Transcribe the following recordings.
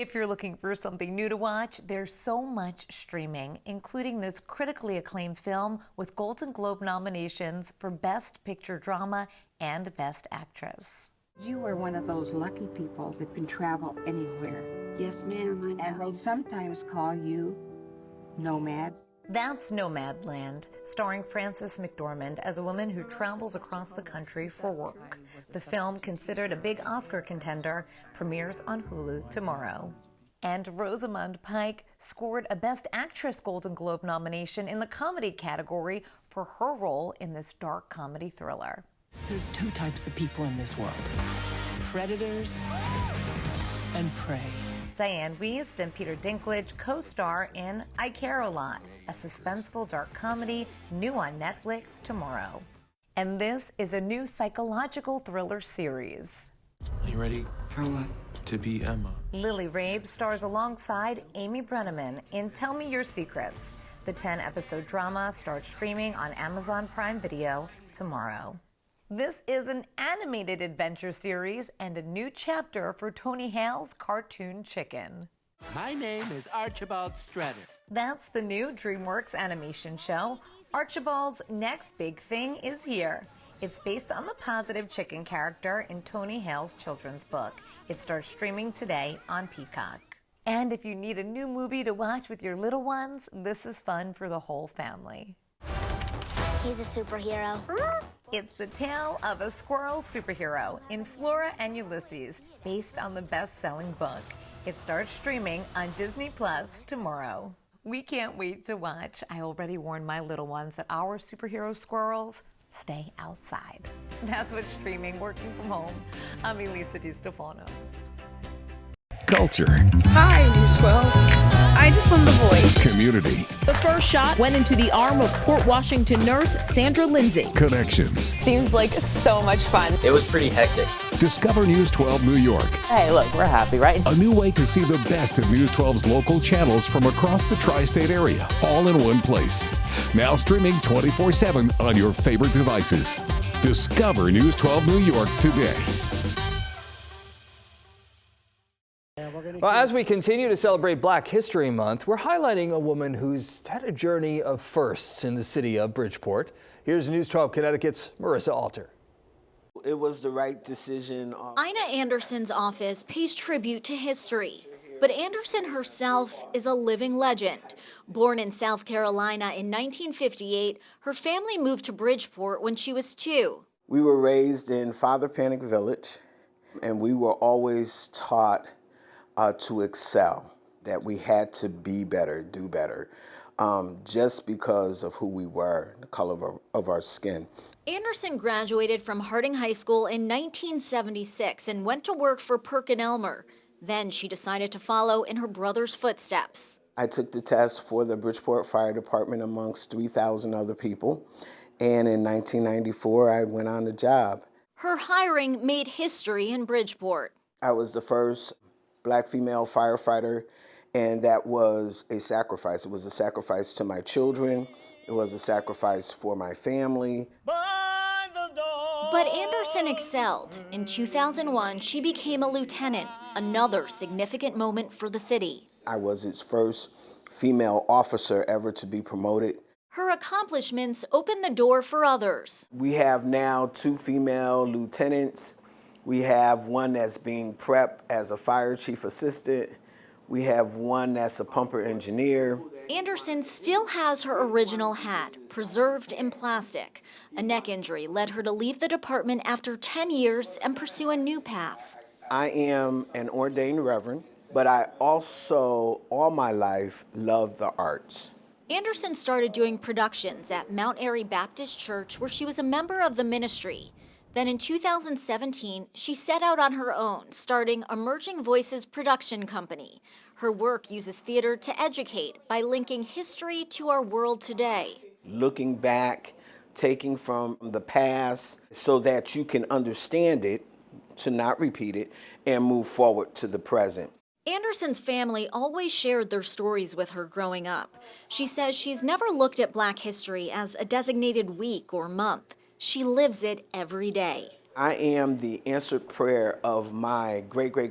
If you're looking for something new to watch, there's so much streaming, including this critically acclaimed film with Golden Globe nominations for Best Picture Drama and Best Actress. You are one of those lucky people that can travel anywhere. Yes, ma'am, I know. And they sometimes call you nomads. That's Nomadland, starring Frances McDormand as a woman who travels across the country for work. The film, considered a big Oscar contender, premieres on Hulu tomorrow. And Rosamund Pike scored a Best Actress Golden Globe nomination in the comedy category for her role in this dark comedy thriller. There's two types of people in this world: predators and prey. Diane Wiest and Peter Dinklage co-star in I Care a Lot, a suspenseful dark comedy new on Netflix tomorrow. And this is a new psychological thriller series. Are you ready? For what? To be Emma. Lily Rabe stars alongside Amy Brenneman in Tell Me Your Secrets. The 10-episode drama starts streaming on Amazon Prime Video tomorrow. This is an animated adventure series and a new chapter for Tony Hale's cartoon Chicken. My name is Archibald Strutter. That's the new DreamWorks animation show. Archibald's next big thing is here. It's based on the positive chicken character in Tony Hale's children's book. It starts streaming today on Peacock. And if you need a new movie to watch with your little ones, this is fun for the whole family. He's a superhero. It's the tale of a squirrel superhero in Flora and Ulysses, based on the best-selling book. It starts streaming on Disney Plus tomorrow. We can't wait to watch. I already warned my little ones that our superhero squirrels stay outside. That's what's streaming working from home. I'm Elisa DiStefano. Culture. Hi, News 12. I just won The Voice. Community. The first shot went into the arm of Port Washington nurse Sandra Lindsay. Connections. Seems like so much fun. It was pretty hectic. Discover News 12 New York. Hey, look, we're happy, right? A new way to see the best of News 12's local channels from across the tri-state area, all in one place. Now streaming 24/7 on your favorite devices. Discover News 12 New York today. Well, as we continue to celebrate Black History Month, we're highlighting a woman who's had a journey of firsts in the city of Bridgeport. Here's News 12 Connecticut's Marissa Alter. It was the right decision. Ina Anderson's office pays tribute to history. But Anderson herself is a living legend. Born in South Carolina in 1958, her family moved to Bridgeport when she was 2. We were raised in Father Panic Village, and we were always taught to excel, that we had to be better, do better, just because of who we were, the color of our skin. Anderson graduated from Harding High School in 1976 and went to work for PerkinElmer. Then she decided to follow in her brother's footsteps. I took the test for the Bridgeport Fire Department amongst 3,000 other people, and in 1994 I went on the job. Her hiring made history in Bridgeport. I was the first Black female firefighter, and that was a sacrifice. It was a sacrifice to my children. It was a sacrifice for my family. But Anderson excelled. In 2001, she became a lieutenant, another significant moment for the city. I was its first female officer ever to be promoted. Her accomplishments opened the door for others. We have now 2 female lieutenants. We have one that's being prepped as a fire chief assistant. We have one that's a pumper engineer. Anderson still has her original hat, preserved in plastic. A neck injury led her to leave the department after 10 years and pursue a new path. I am an ordained reverend, but I also, all my life, loved the arts. Anderson started doing productions at Mount Airy Baptist Church, where she was a member of the ministry. Then in 2017, she set out on her own, starting Emerging Voices Production Company. Her work uses theater to educate by linking history to our world today. Looking back, taking from the past so that you can understand it, to not repeat it, and move forward to the present. Anderson's family always shared their stories with her growing up. She says she's never looked at Black history as a designated week or month. She lives it every day. I am the answered prayer of my great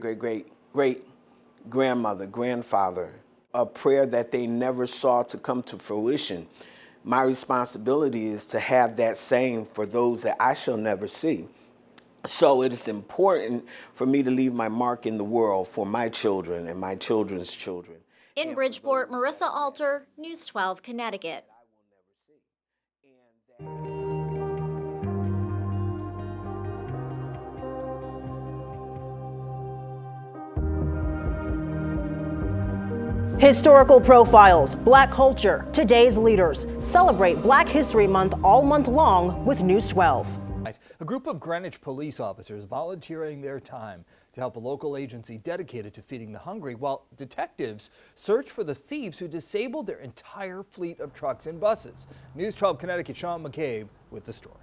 grandmother, grandfather, a prayer that they never saw to come to fruition. My responsibility is to have that same for those that I shall never see. So it is important for me to leave my mark in the world for my children and my children's children. In Bridgeport, Marissa Alter, News 12, Connecticut. Historical profiles, Black culture, today's leaders. Celebrate Black History Month all month long with News 12. A group of Greenwich police officers volunteering their time to help a local agency dedicated to feeding the hungry, while detectives search for the thieves who disabled their entire fleet of trucks and buses. News 12 Connecticut, Sean McCabe with the story.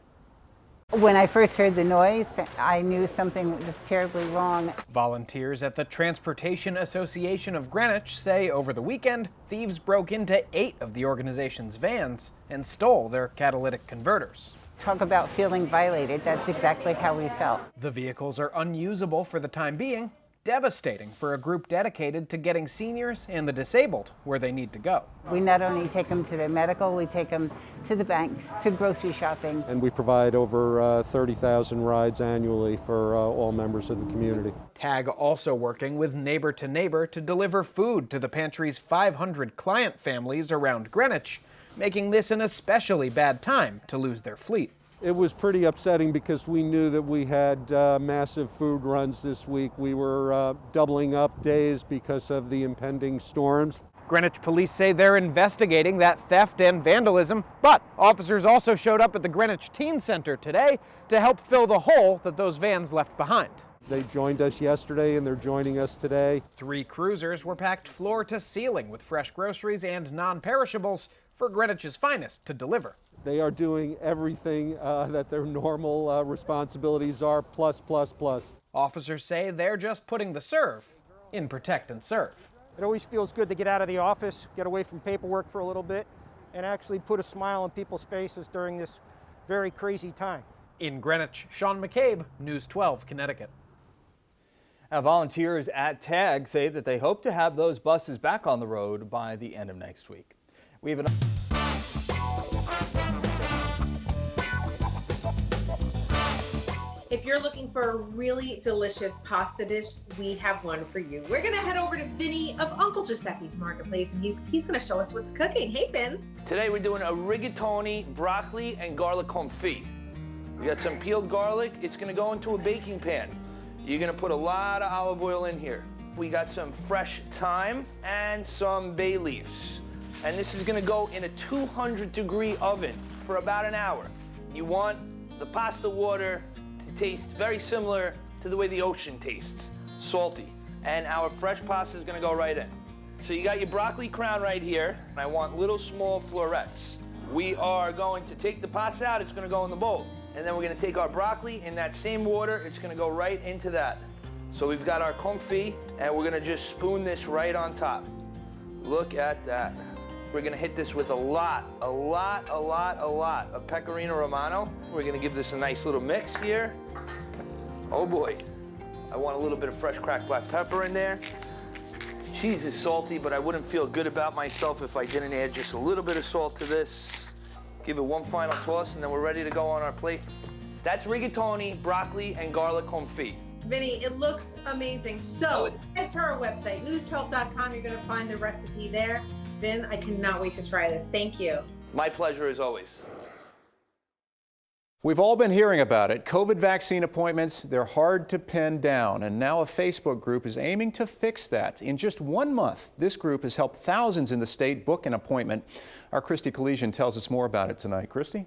When I first heard the noise, I knew something was terribly wrong. Volunteers at the Transportation Association of Greenwich say over the weekend, thieves broke into 8 of the organization's vans and stole their catalytic converters. Talk about feeling violated. That's exactly how we felt. The vehicles are unusable for the time being, devastating for a group dedicated to getting seniors and the disabled where they need to go. We not only take them to their medical, we take them to the banks, to grocery shopping. And we provide over 30,000 rides annually for all members of the community. TAG also working with Neighbor to Neighbor to deliver food to the pantry's 500 client families around Greenwich, making this an especially bad time to lose their fleet. It was pretty upsetting because we knew that we had massive food runs this week. We were doubling up days because of the impending storms. Greenwich police say they're investigating that theft and vandalism, but officers also showed up at the Greenwich Teen Center today to help fill the hole that those vans left behind. They joined us yesterday and they're joining us today. 3 cruisers were packed floor to ceiling with fresh groceries and non-perishables for Greenwich's finest to deliver. They are doing everything that their normal responsibilities are, plus. Officers say they're just putting the serve in protect and serve. It always feels good to get out of the office, get away from paperwork for a little bit, and actually put a smile on people's faces during this very crazy time. In Greenwich, Sean McCabe, News 12, Connecticut. Now, volunteers at TAG say that they hope to have those buses back on the road by the end of next week. We have an If you're looking for a really delicious pasta dish, we have one for you. We're gonna head over to Vinny of Uncle Giuseppe's Marketplace, and he's gonna show us what's cooking. Hey, Vin. Today we're doing a rigatoni, broccoli, and garlic confit. We got some peeled garlic. It's gonna go into a baking pan. You're gonna put a lot of olive oil in here. We got some fresh thyme and some bay leaves. And this is gonna go in a 200-degree oven for about an hour. You want the pasta water to taste very similar to the way the ocean tastes, salty. And our fresh pasta is gonna go right in. So you got your broccoli crown right here, and I want little small florets. We are going to take the pasta out, it's gonna go in the bowl. And then we're gonna take our broccoli in that same water, it's gonna go right into that. So we've got our confit, and we're gonna just spoon this right on top. Look at that. We're gonna hit this with a lot of pecorino romano. We're gonna give this a nice little mix here. Oh boy. I want a little bit of fresh cracked black pepper in there. Cheese is salty, but I wouldn't feel good about myself if I didn't add just a little bit of salt to this. Give it one final toss, and then we're ready to go on our plate. That's rigatoni, broccoli, and garlic confit. Vinny, it looks amazing. So head to our website, news12.com. You're gonna find the recipe there. Vin, I cannot wait to try this. Thank you. My pleasure as always. We've all been hearing about it. COVID vaccine appointments, they're hard to pin down, and now a Facebook group is aiming to fix that. In just 1 month, this group has helped thousands in the state book an appointment. Our Christy Collegian tells us more about it tonight. Christy?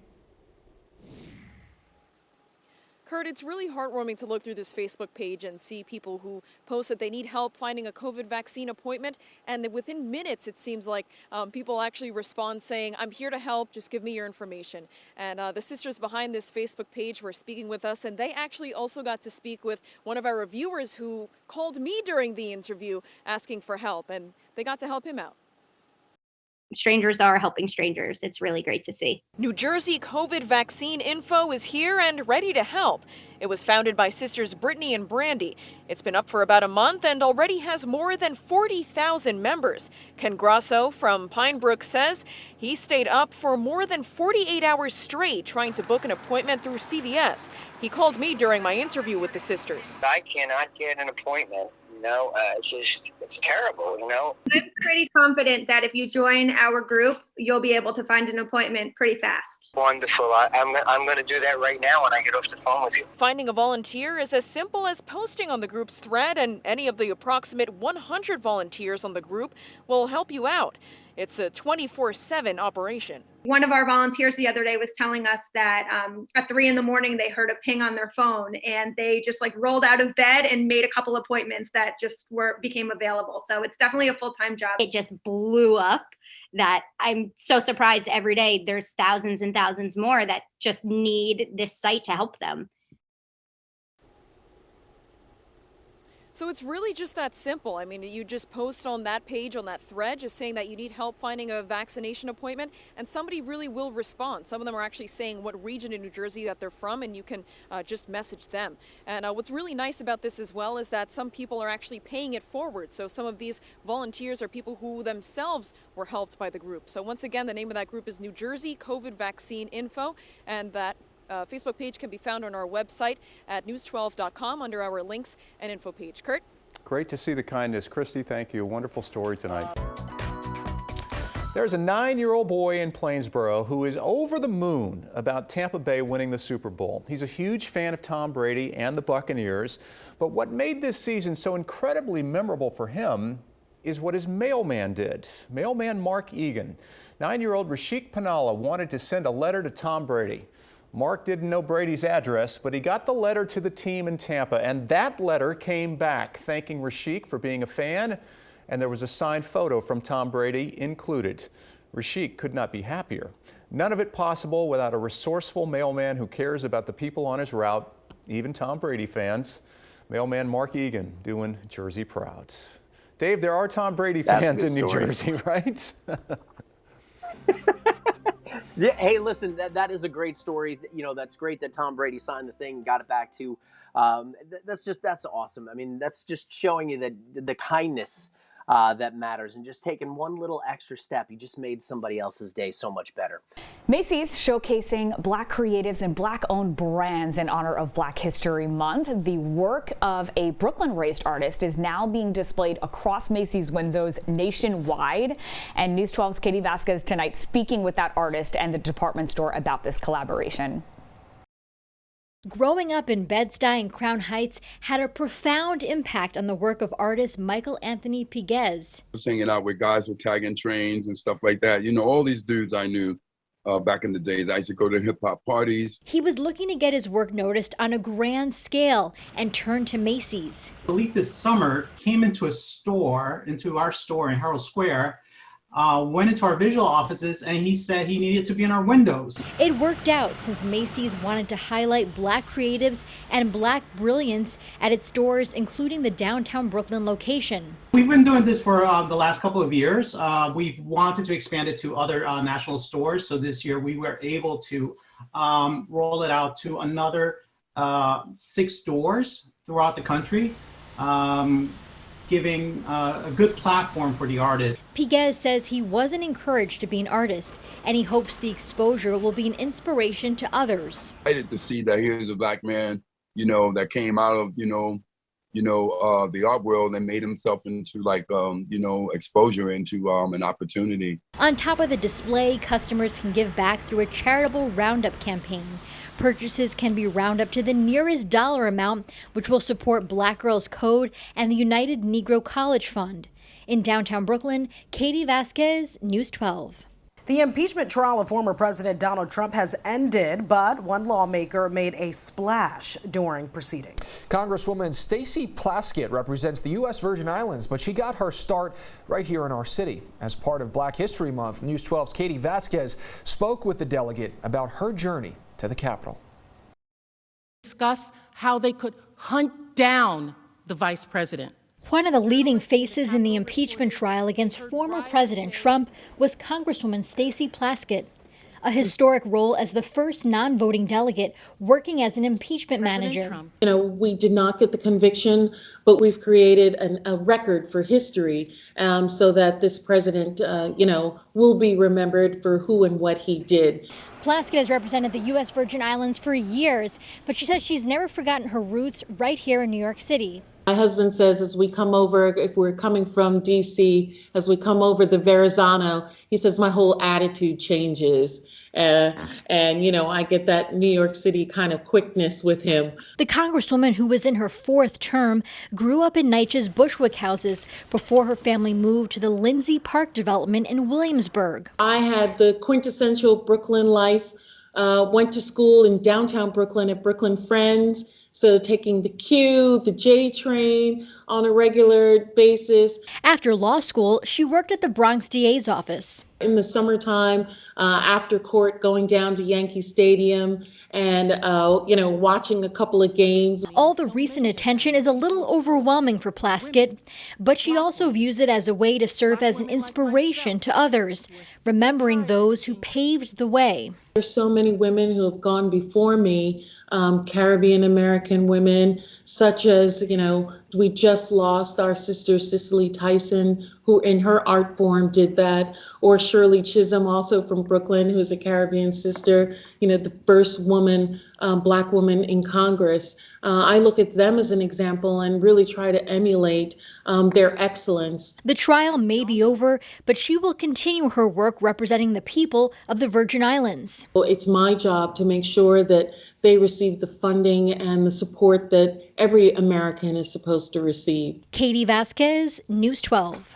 Kurt, it's really heartwarming to look through this Facebook page and see people who post that they need help finding a COVID vaccine appointment. And within minutes, it seems like people actually respond saying, I'm here to help, just give me your information. And the sisters behind this Facebook page were speaking with us, and they actually also got to speak with one of our reviewers who called me during the interview asking for help, and they got to help him out. Strangers are helping strangers. It's really great to see. New Jersey COVID vaccine info is here and ready to help. It was founded by sisters Brittany and Brandy. It's been up for about a month and already has more than 40,000 members. Ken Grasso from Pine Brook says he stayed up for more than 48 hours straight trying to book an appointment through CVS. He called me during my interview with the sisters. I cannot get an appointment. It's terrible, I'm pretty confident that if you join our group, you'll be able to find an appointment pretty fast. Wonderful. I'm going to do that right now when I get off the phone with you. Finding a volunteer is as simple as posting on the group's thread, and any of the approximate 100 volunteers on the group will help you out. It's a 24/7 operation. One of our volunteers the other day was telling us that at 3 a.m. they heard a ping on their phone and they just rolled out of bed and made a couple appointments that just became available. So it's definitely a full-time job. It just blew up that I'm so surprised every day there's thousands and thousands more that just need this site to help them. So it's really just that simple. I mean, you just post on that page, on that thread, just saying that you need help finding a vaccination appointment, and somebody really will respond. Some of them are actually saying what region in New Jersey that they're from, and you can just message them. And what's really nice about this as well is that some people are actually paying it forward. So some of these volunteers are people who themselves were helped by the group. So once again, the name of that group is New Jersey COVID Vaccine Info, and that Facebook page can be found on our website at news12.com under our links and info page. Kurt? Great to see the kindness. Christy, thank you. Wonderful story tonight. There's a 9-year-old boy in Plainsboro who is over the moon about Tampa Bay winning the Super Bowl. He's a huge fan of Tom Brady and the Buccaneers, but what made this season so incredibly memorable for him is what his mailman did. Mailman Mark Egan. 9-year-old Rashik Panala wanted to send a letter to Tom Brady. Mark didn't know Brady's address, but he got the letter to the team in Tampa, and that letter came back thanking Rashik for being a fan, and there was a signed photo from Tom Brady included. Rashik could not be happier. None of it possible without a resourceful mailman who cares about the people on his route, even Tom Brady fans. Mailman Mark Egan doing Jersey proud. Dave, there are Tom Brady fans in New Jersey, right? Yeah, hey, listen, that is a great story. That's great that Tom Brady signed the thing and got it back to. That's awesome. I mean, that's just showing you that the kindness that matters, and just taking one little extra step, you just made somebody else's day so much better. Macys showcasing Black creatives and Black-owned brands in honor of Black History Month. The work of a Brooklyn-raised artist is now being displayed across Macys windows nationwide. And News 12's Katie Vasquez tonight speaking with that artist and the department store about this collaboration. Growing up in Bed-Stuy and Crown Heights had a profound impact on the work of artist Michael Anthony Piguez. Hanging out with guys with tagging trains and stuff like that. All these dudes I knew back in the days. I used to go to hip-hop parties. He was looking to get his work noticed on a grand scale and turned to Macys. Elite this summer came into our store in Herald Square, went into our visual offices, and he said he needed to be in our windows. It worked out since Macys wanted to highlight Black creatives and Black brilliance at its stores, including the downtown Brooklyn location. We've been doing this for the last couple of years. We've wanted to expand it to other national stores. So this year we were able to roll it out to another 6 stores throughout the country. Giving a good platform for the artist. Piguez says he wasn't encouraged to be an artist, and he hopes the exposure will be an inspiration to others. Excited to see that here's a Black man, that came out of, the art world and made himself into exposure into an opportunity. On top of the display, customers can give back through a charitable roundup campaign. Purchases can be round up to the nearest dollar amount, which will support Black Girls Code and the United Negro College Fund. In downtown Brooklyn, Katie Vasquez, News 12. The impeachment trial of former President Donald Trump has ended, but one lawmaker made a splash during proceedings. Congresswoman Stacy Plaskett represents the U.S. Virgin Islands, but she got her start right here in our city. As part of Black History Month, News 12's Katie Vasquez spoke with the delegate about her journey to the Capitol. Discuss how they could hunt down the vice president. One of the leading faces in the impeachment trial against former President Trump was Congresswoman Stacy Plaskett. a historic role as the first non-voting delegate working as an impeachment manager. You know, we did not get the conviction, but we've created a record for history so that this president, you know, will be remembered for who and what he did. Plaskett has represented the U.S. Virgin Islands for years, but she says she's never forgotten her roots right here in New York City. My husband says as we come over, if we're coming from D.C., as we come over the Verrazano, he says my whole attitude changes. And, you know, I get that New York City kind of quickness with him. The Congresswoman, who was in her 4th term, grew up in NYCHA's Bushwick houses before her family moved to the Lindsay Park development in Williamsburg. I had the quintessential Brooklyn life, went to school in downtown Brooklyn at Brooklyn Friends. So taking the Q, the J train on a regular basis. After law school, she worked at the Bronx DA's office. In the summertime, after court, going down to Yankee Stadium and, you know, watching a couple of games. All the recent attention is a little overwhelming for Plaskett, but she also views it as a way to serve as an inspiration to others, remembering those who paved the way. There's so many women who have gone before me, Caribbean American women, such as, you know, we just lost our sister Cicely Tyson, who in her art form did that, or Shirley Chisholm, also from Brooklyn, who's a Caribbean sister, you know, the first woman, Black woman in Congress. I look at them as an example and really try to emulate their excellence. The trial may be over, but she will continue her work representing the people of the Virgin Islands. It's my job to make sure that they receive the funding and the support that every American is supposed to receive. Katie Vasquez, News 12.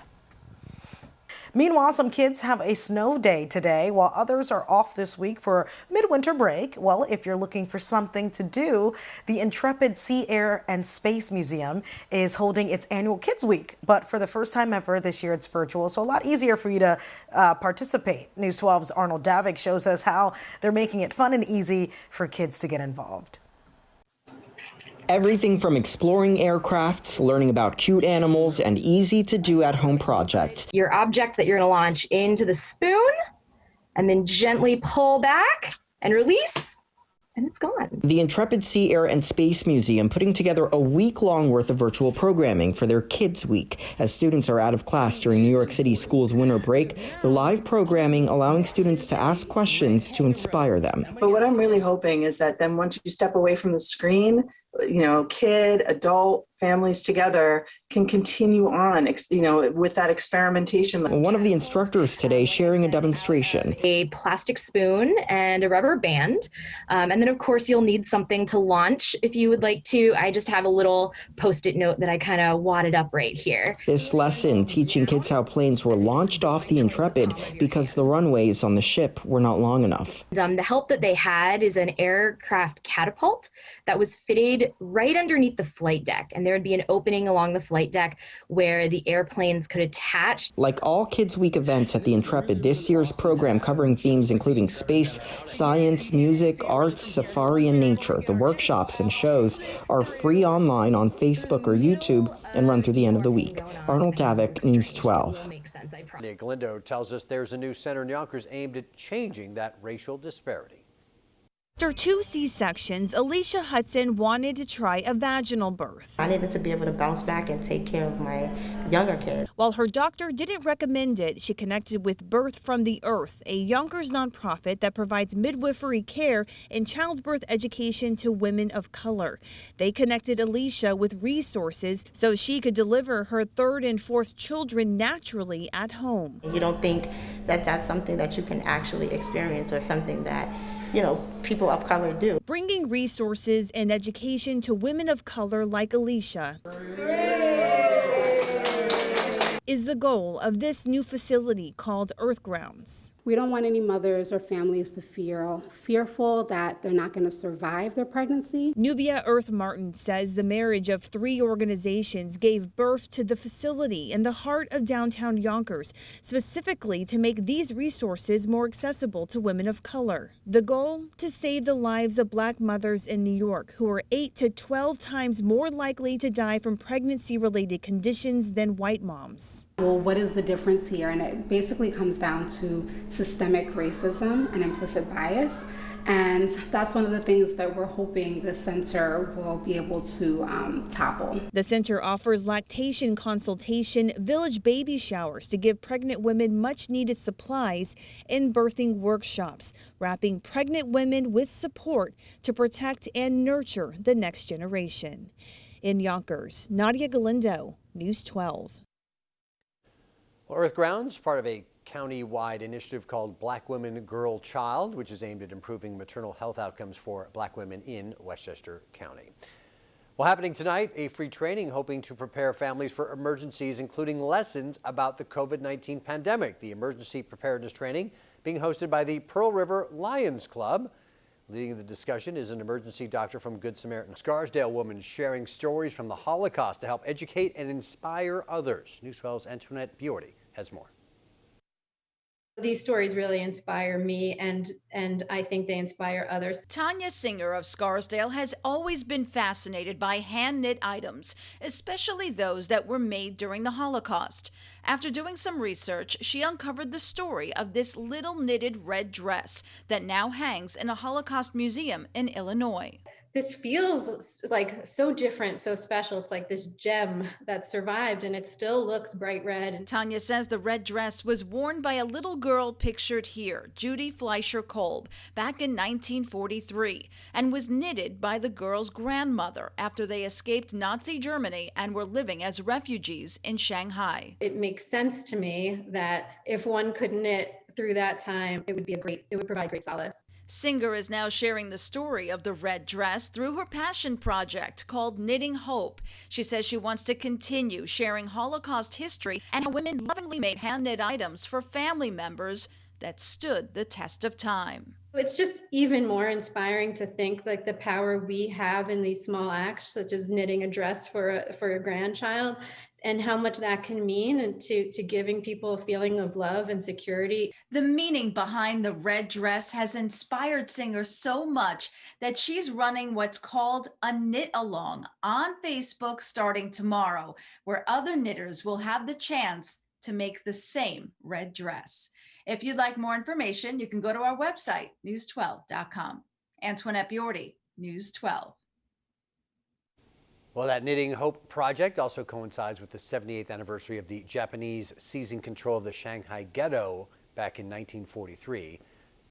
Meanwhile, some kids have a snow day today, while others are off this week for midwinter break. Well, if you're looking for something to do, the Intrepid Sea, Air, and Space Museum is holding its annual Kids Week. But for the first time ever this year, it's virtual, so a lot easier for you to participate. News 12's Arnold Davik shows us how they're making it fun and easy for kids to get involved. Everything from exploring aircrafts, learning about cute animals, and easy-to-do at-home projects. Your object that you're going to launch into the spoon, and then gently pull back and release, and it's gone. The Intrepid Sea, Air, and Space Museum putting together a week-long worth of virtual programming for their Kids Week. As students are out of class during New York City school's winter break, the live programming allowing students to ask questions to inspire them. But what I'm really hoping is that then once you step away from the screen, you know, kid, adult, families together can continue on, you know, with that experimentation. One of the instructors today sharing a demonstration. A plastic spoon and a rubber band. And then, of course, you'll need something to launch if you would like to. I just have a little Post-it note that I kind of wadded up right here. This lesson teaching kids how planes were launched off the Intrepid because the runways on the ship were not long enough. The help that they had is an aircraft catapult that was fitted right underneath the flight deck. And there would be an opening along the flight deck where the airplanes could attach. Like all Kids Week events at the Intrepid, this year's program covering themes including space, science, music, arts, safari, and nature. The workshops and shows are free online on Facebook or YouTube and run through the end of the week. Arnold Davik, News 12. Nick Galindo tells us there's a new center in Yonkers aimed at changing that racial disparity. After 2 C-sections, Alicia Hudson wanted to try a vaginal birth. I needed to be able to bounce back and take care of my younger kid. While her doctor didn't recommend it, she connected with Birth from the Earth, a Yonkers nonprofit that provides midwifery care and childbirth education to women of color. They connected Alicia with resources so she could deliver her 3rd and 4th children naturally at home. You don't think that that's something that you can actually experience or something that, you know, people of color do. Bringing resources and education to women of color like Alicia is the goal of this new facility called Earth Grounds. We don't want any mothers or families to feel fearful that they're not going to survive their pregnancy. Nubia Earth Martin says the marriage of 3 organizations gave birth to the facility in the heart of downtown Yonkers, specifically to make these resources more accessible to women of color. The goal? To save the lives of Black mothers in New York who are 8 to 12 times more likely to die from pregnancy-related conditions than white moms. Well, what is the difference here? And it basically comes down to systemic racism and implicit bias. And that's one of the things that we're hoping the center will be able to topple. The center offers lactation consultation, village baby showers to give pregnant women much needed supplies, and birthing workshops, wrapping pregnant women with support to protect and nurture the next generation. In Yonkers, Nadia Galindo, News 12. Well, Earth Grounds, part of a county-wide initiative called Black Women, Girl, Child, which is aimed at improving maternal health outcomes for Black women in Westchester County. Well, happening tonight, a free training hoping to prepare families for emergencies, including lessons about the COVID-19 pandemic. The emergency preparedness training being hosted by the Pearl River Lions Club. Leading the discussion is an emergency doctor from Good Samaritan. Scarsdale woman sharing stories from the Holocaust to help educate and inspire others. News 12's Antoinette Biordi has more. These stories really inspire me, and I think they inspire others. Tanya Singer of Scarsdale has always been fascinated by hand-knit items, especially those that were made during the Holocaust. After doing some research, she uncovered the story of this little knitted red dress that now hangs in a Holocaust museum in Illinois. This feels like so different, so special. It's like this gem that survived, and it still looks bright red. Tanya says the red dress was worn by a little girl pictured here, Judy Fleischer Kolb, back in 1943, and was knitted by the girl's grandmother after they escaped Nazi Germany and were living as refugees in Shanghai. It makes sense to me that if one could knit through that time, it would provide great solace. Singer is now sharing the story of the red dress through her passion project called Knitting Hope. She says she wants to continue sharing Holocaust history and how women lovingly made hand-knit items for family members that stood the test of time. It's just even more inspiring to think like the power we have in these small acts, such as knitting a dress for a grandchild, and how much that can mean to giving people a feeling of love and security. The meaning behind the red dress has inspired Singer so much that she's running what's called a knit along on Facebook starting tomorrow, where other knitters will have the chance to make the same red dress. If you'd like more information, you can go to our website, news12.com. Antoinette Biordi, News 12. Well, that Knitting Hope project also coincides with the 78th anniversary of the Japanese seizing control of the Shanghai ghetto back in 1943.